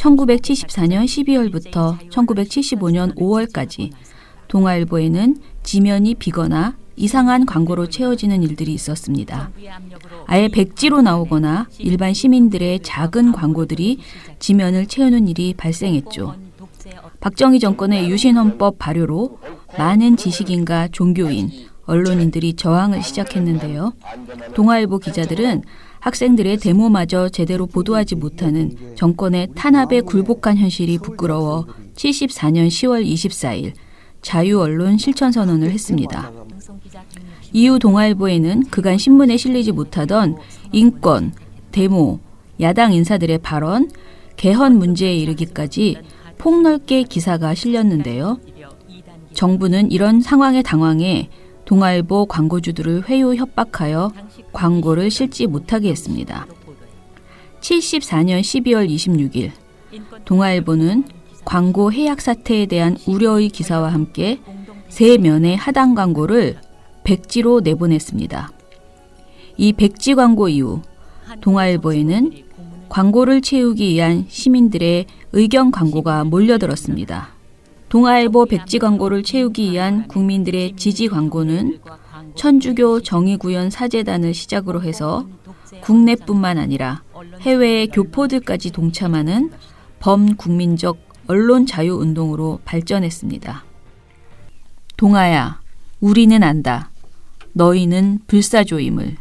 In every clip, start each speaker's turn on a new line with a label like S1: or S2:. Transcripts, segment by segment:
S1: 1974년 12월부터 1975년 5월까지 동아일보에는 지면이 비거나 이상한 광고로 채워지는 일들이 있었습니다. 아예 백지로 나오거나 일반 시민들의 작은 광고들이 지면을 채우는 일이 발생했죠. 박정희 정권의 유신헌법 발효로 많은 지식인과 종교인, 언론인들이 저항을 시작했는데요. 동아일보 기자들은 학생들의 데모마저 제대로 보도하지 못하는 정권의 탄압에 굴복한 현실이 부끄러워 74년 10월 24일 자유언론 실천선언을 했습니다. 이후 동아일보에는 그간 신문에 실리지 못하던 인권, 데모, 야당 인사들의 발언, 개헌 문제에 이르기까지 폭넓게 기사가 실렸는데요. 정부는 이런 상황에 당황해 동아일보 광고주들을 회유 협박하여 광고를 실지 못하게 했습니다. 74년 12월 26일 동아일보는 광고 해약 사태에 대한 우려의 기사와 함께 3면의 하단 광고를 백지로 내보냈습니다. 이 백지 광고 이후 동아일보에는 광고를 채우기 위한 시민들의 의견 광고가 몰려들었습니다. 동아일보 백지 광고를 채우기 위한 국민들의 지지 광고는 천주교 정의구현 사재단을 시작으로 해서 국내뿐만 아니라 해외의 교포들까지 동참하는 범국민적 언론 자유 운동으로 발전했습니다. 동아야, 우리는 안다. 너희는 불사조임을.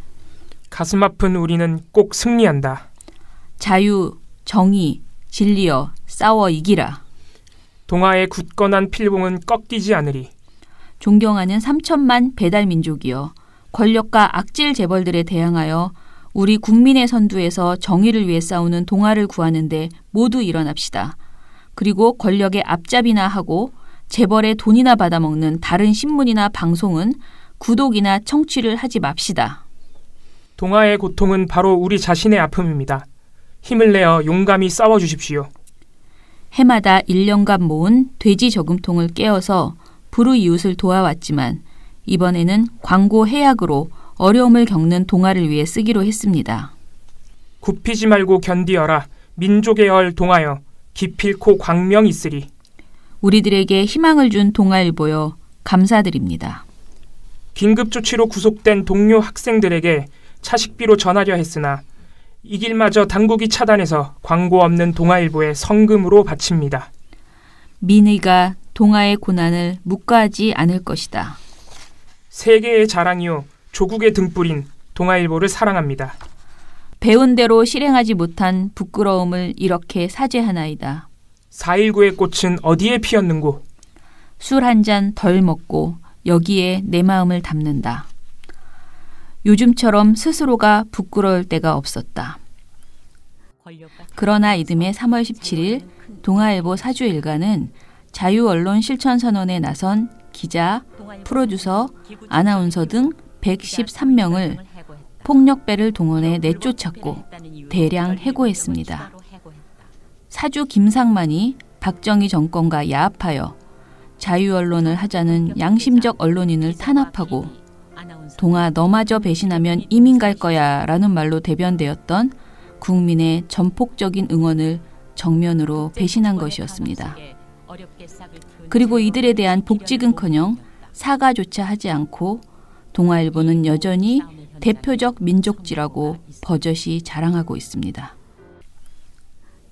S2: 가슴 아픈 우리는 꼭 승리한다.
S1: 자유, 정의, 진리여 싸워 이기라.
S2: 동아의 굳건한 필봉은 꺾이지 않으리.
S1: 존경하는 3천만 배달민족이여 권력과 악질 재벌들에 대항하여 우리 국민의 선두에서 정의를 위해 싸우는 동아를 구하는데 모두 일어납시다. 그리고 권력의 앞잡이나 하고 재벌의 돈이나 받아먹는 다른 신문이나 방송은 구독이나 청취를 하지 맙시다.
S2: 동아의 고통은 바로 우리 자신의 아픔입니다. 힘을 내어 용감히 싸워주십시오.
S1: 해마다 1년간 모은 돼지 저금통을 깨어서 불우이웃을 도와왔지만 이번에는 광고 해약으로 어려움을 겪는 동아를 위해 쓰기로 했습니다.
S2: 굽히지 말고 견디어라. 민족의 얼 동아여. 기필코 광명 있으리.
S1: 우리들에게 희망을 준 동아일보여 감사드립니다.
S2: 긴급조치로 구속된 동료 학생들에게 차식비로 전하려 했으나 이 길마저 당국이 차단해서 광고 없는 동아일보에 성금으로 바칩니다.
S1: 민의가 동아의 고난을 묵과하지 않을 것이다.
S2: 세계의 자랑이요 조국의 등불인 동아일보를 사랑합니다.
S1: 배운 대로 실행하지 못한 부끄러움을 이렇게 사죄하나이다.
S2: 4.19의 꽃은 어디에 피었는고?
S1: 술 한 잔 덜 먹고 여기에 내 마음을 담는다. 요즘처럼 스스로가 부끄러울 때가 없었다. 그러나 이듬해 3월 17일 동아일보 사주 일가는 자유언론 실천선언에 나선 기자, 프로듀서, 아나운서 등 113명을 폭력배를 동원해 내쫓았고 대량 해고했습니다. 사주 김상만이 박정희 정권과 야합하여 자유언론을 하자는 양심적 언론인을 탄압하고 동아 너마저 배신하면 이민 갈 거야 라는 말로 대변되었던 국민의 전폭적인 응원을 정면으로 배신한 것이었습니다. 그리고 이들에 대한 복직은커녕 사과조차 하지 않고 동아일보는 여전히 대표적 민족지라고 버젓이 자랑하고 있습니다.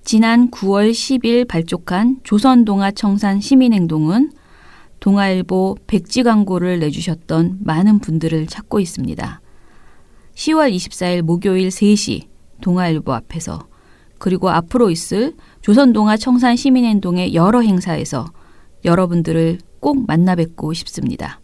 S1: 지난 9월 10일 발족한 조선동아청산 시민행동은 동아일보 백지 광고를 내주셨던 많은 분들을 찾고 있습니다. 10월 24일 목요일 3시 동아일보 앞에서 그리고 앞으로 있을 조선동아청산 시민행동의 여러 행사에서 여러분들을 꼭 만나 뵙고 싶습니다.